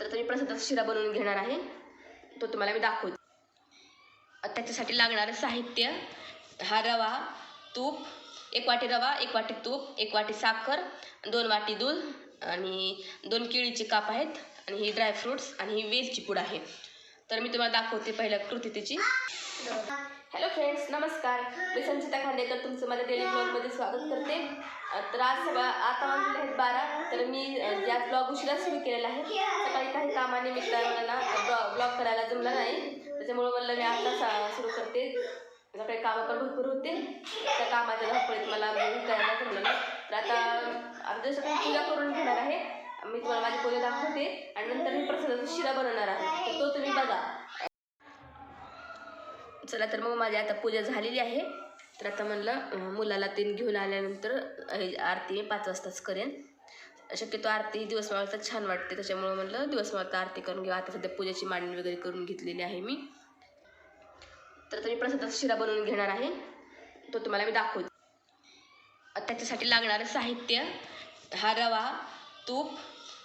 तर मी प्रसादाचा शिरा बनवून घेणार आहे, तो तुम्हाला मी दाखवते. त्याच्यासाठी लागणारं साहित्य: हा रवा, तूप, 1 वाटी रवा, 1 वाटी तूप, 1 वाटी साखर, 2 वाटी दूध आणि 2 केळीचे काप आहेत आणि ही ड्रायफ्रूट्स आणि ही वेलची पूड आहे. तर मी तुम्हाला दाखवते पहिल्या कृतीची. हॅलो फ्रेंड्स, नमस्कार. मी संचिता खांडेकर तुमचं माझ्या डेली ब्लॉगमध्ये स्वागत करते. तर आज आता वाजले आहेत 12. तर मी आज ब्लॉग उशिरा सुरू केलेला आहे. सकाळी काही कामानिमित्त मला ना ब्लॉग करायला जमलं नाही, त्याच्यामुळं म्हणलं मी आता सुरू करते. सकाळी कामं पण भरपूर होते, त्या कामाच्या धावपळीत मला करायला जमलं नाही. तर आता जसं काही पूजा करून घेणार आहे, मी तुम्हाला माझी पूजा दाखवते आणि नंतर मी प्रसादाचा शिरा बनवणार आहे, तर तो तुम्ही बघा. चला, तर मग माझी आता पूजा झालेली आहे. तर आता म्हणलं मुलाला तीन घेऊन आल्यानंतर आरती मी 5 वाजताच करेन. शक्यतो आरती दिवस मावळता छान वाटते, त्याच्यामुळं म्हणलं दिवस मावळता आरती करून घेऊ. आता सध्या पूजेची मांडणी वगैरे करून घेतलेली आहे मी. तर मी प्रसादाचा शिरा बनवून घेणार आहे, तो तुम्हाला मी दाखवते. त्याच्यासाठी लागणारं साहित्य: हा रवा, तूप,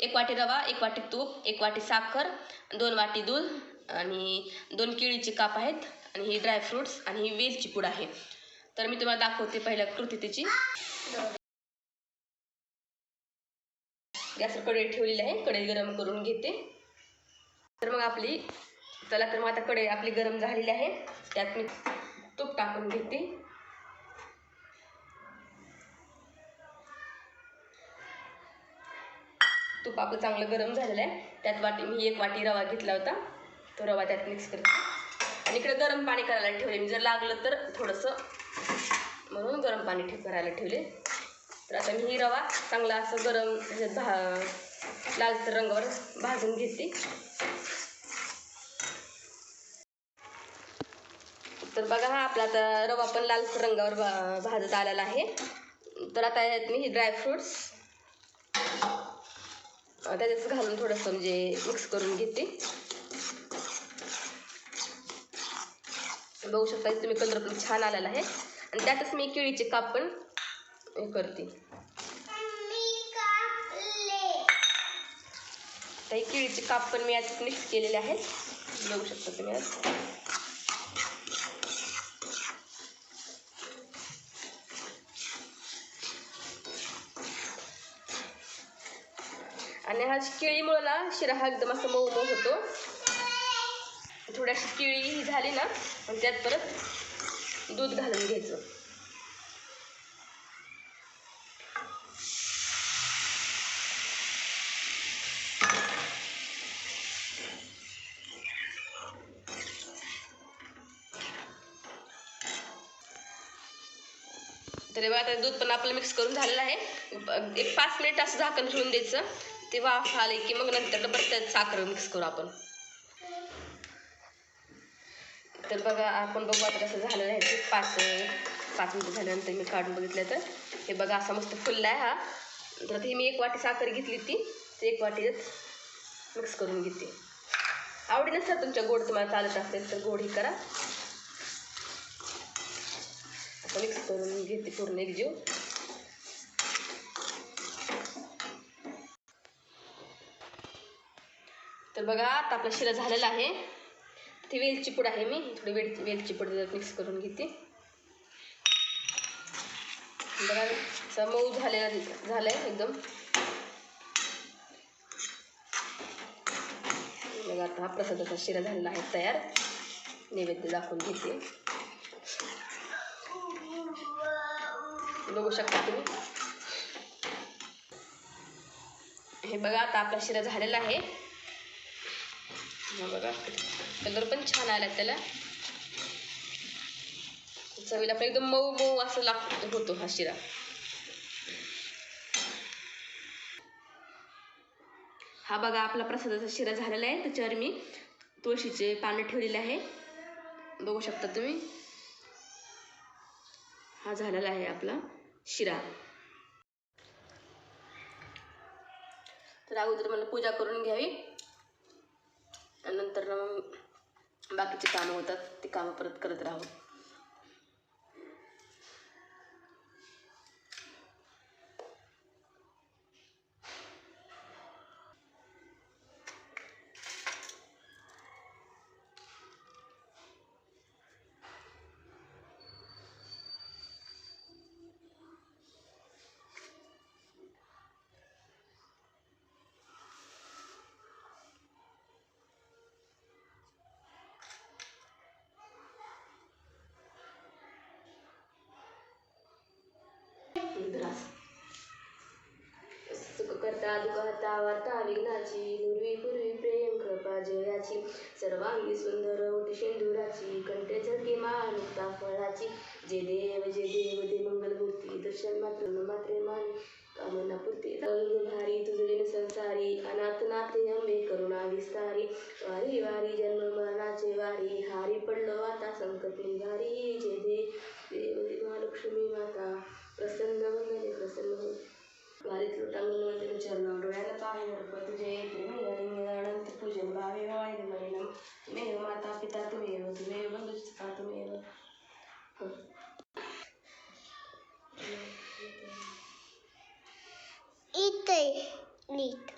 1 वाटी रवा, 1 वाटी तूप, 1 वाटी साखर, 2 वाटी दूध आणि 2 केळीचे काप आहेत आणि ही ड्रायफ्रूट्स आणि ही वेलची पूड आहे. तर मी तुम्हाला दाखवते पहिल्या कृतीची. गॅसवर कढई ठेवलेली आहे, कढई गरम करून घेते. तर मग आता कढई आपली गरम झालेली आहे, त्यात मी तूप टाकून घेते. तूप आपलं चांगलं गरम झालेलं आहे, त्यात मी 1 वाटी रवा घेतला होता, तो रवा त्यात मिक्स करते आणि इकडे गरम पाणी करायला ठेवले मी, जर लागलं तर थोडंसं म्हणून गरम पाणी करायला ठेवले. तर आता मी ही रवा चांगला असं गरम लालसर रंगावर भाजून घेते. तर बघा, हा आपला आता रवा पण लालसर रंगावर भाजत आलेला आहे. तर आता यात मी ही ड्रायफ्रूट्स त्याच्यात घालून थोडंसं म्हणजे मिक्स करून घेते. बघू शकता तुम्ही, कलर पण छान आलेला आहे आणि त्यातच मी केळीचे काप पण करते. तर केळीचे काप पण मी यात मिक्स केलेले आहेत, बघू शकता तुम्ही. आणि हा केळीमुळे ना शिरा हा एकदम असं मऊ मऊ होतो. थोडीशी केळी ही झाली ना, आणि त्यात परत दूध घालून घ्यायचं. तर बघा, आता दूध पण आपलं मिक्स करून झालेलं आहे. एक 5 मिनिट असं झाकण ठेवून द्यायचं. ते वाफ आले की मग नंतर परत त्यात साखर मिक्स करू आपण. तर बघा, आपण बघू आता कसं झालेलं आहे ते. 5 मिनिटं झाल्यानंतर मी काढून बघितलं तर हे बघा असा मस्त फुलला आहे हा. तर ती मी 1 वाटी साखर घेतली ती 1 वाटीत मिक्स करून घेते. आवडीनुसार तुमच्या गोड तुम्हाला चालत असेल तर गोड ही करा. असं मिक्स करून घेते पूर्ण एकजीव. तर बघा, आता आपला शिरा झालेला आहे. ती वेलची पूड आहे, मी थोडी वेलची पूड मिक्स करून घेते. बघा, असा मऊ झालाय एकदम. बघा, आता हा प्रसादाचा शिरा झालेला आहे तयार. नैवेद्य दाखवून घेते. बघू शकता तुम्ही. हे बघा, आता आपला शिरा झालेला आहे. बघा, कलर पण छान आला त्याला. चवीला पण एकदम मऊ मऊ असं होतो हा शिरा. हा बघा, आपला प्रसादाचा शिरा झालेला आहे. त्याच्यावर मी तुळशीचे पानं ठेवलेले आहे, बघू शकता तुम्ही. हा झालेला आहे आपला शिरा. तर अगोदर मला पूजा करून घ्यावी आणि नंतर मग बाकीचे कामं होतात, ते कामं परत करत राहू. साधुका वार्ता विघ्नाची पूर्वी पूर्वी प्रेम कृपा जयाची सर्वांगी सुंदर ओटी शेंदुराची कंठे झळके मानुक्ता फळाची जे देव ते मंगलमूर्ती दर्शन मात्रे माने कामना पूर्ती भारी तुझे संसारी अनाथ नाथे अंबे करुणा विस्तारी वारी वारी जन्म मरणाचे वारी हारी पडलो आता संकट निघारी जे देव महालक्ष्मी माता प्रसन्न वंदने प्रसन्न वारीत लोटांगण वंदने चरण डोळ्याला पाणी अर्प तुझे अनंत पूजन भावे वाळे मरिणम मेव माता पिता तुमेव बंधुस्ता तुमेव नीट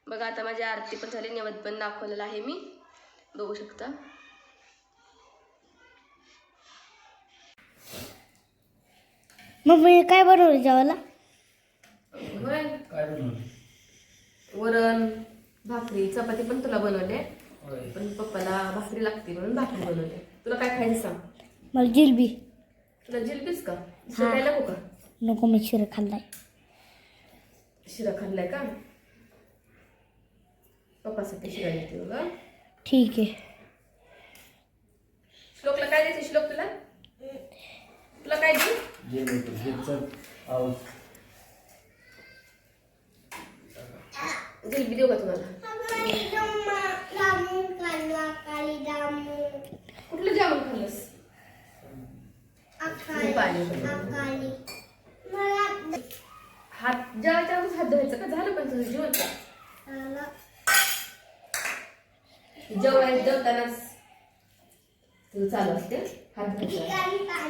बघा आता माझी आरती पण झाली नैवेद्य पण दाखवलेला आहे मी बघू शकता मम्मी काय बनवलं जेवायला काय बनवलं? वरण भाकरी चपाती पण तुला बनवले पण पप्पाला भाकरी लागते म्हणून भाकरी बनवले तुला काय खायचं सांग मला जिलबी तुला जिलबीच का शिरा खायला नको का नको मी शिरा खाल्लाय शिरा खाल्लाय का पप्पासाठी शिरा घेते बघा ठीक आहे श्लोकला काय द्यायचं श्लोक तुला तुला काय दे जिलबी देऊ का तुम्हाला कुठलं जामून खाल्लंस हात जेवायच्या अगोदर हात धुवायचं का झालं पण तुझं जेवण जेवतानाच तुझं चालू असते हात धुवायचं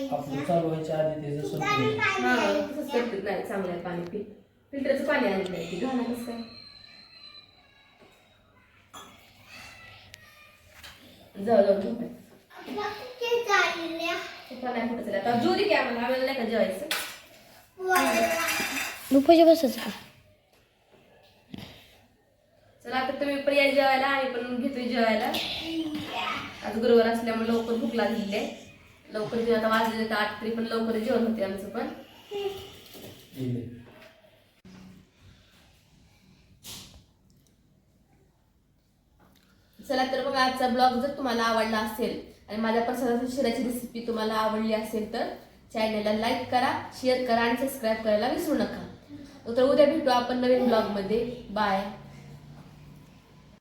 आपण चालू व्हायच्या आधी ते जसं हा तसंच करते नाही चांगलं आहे पाणी पी फिल्टरचं पाणी आणलं आहे ती घालणार कसं काय जाऊ झोपाय नाही कुठं आता जोरी की आम्हाला नाही का जेवायचं रुपये बसायचं का चला आता तुम्ही पण या जेवायला आम्ही पण घेतोय जेवायला आज गुरुवार असल्यामुळे लवकर भूक लागलेली आहे लवकर जेवण आता वाजले 8 तरी पण लवकर जेवण होते आमचं पण चला तर बघा आजचा ब्लॉग जर तुम्हाला आवडला असेल आणि माझ्या प्रसादाची शिराची रेसिपी तुम्हाला आवडली असेल तर चॅनलला लाईक करा शेअर करा आणि सबस्क्राईब करायला विसरू नका तर उद्या भेटू आपण नवीन ब्लॉगमध्ये बाय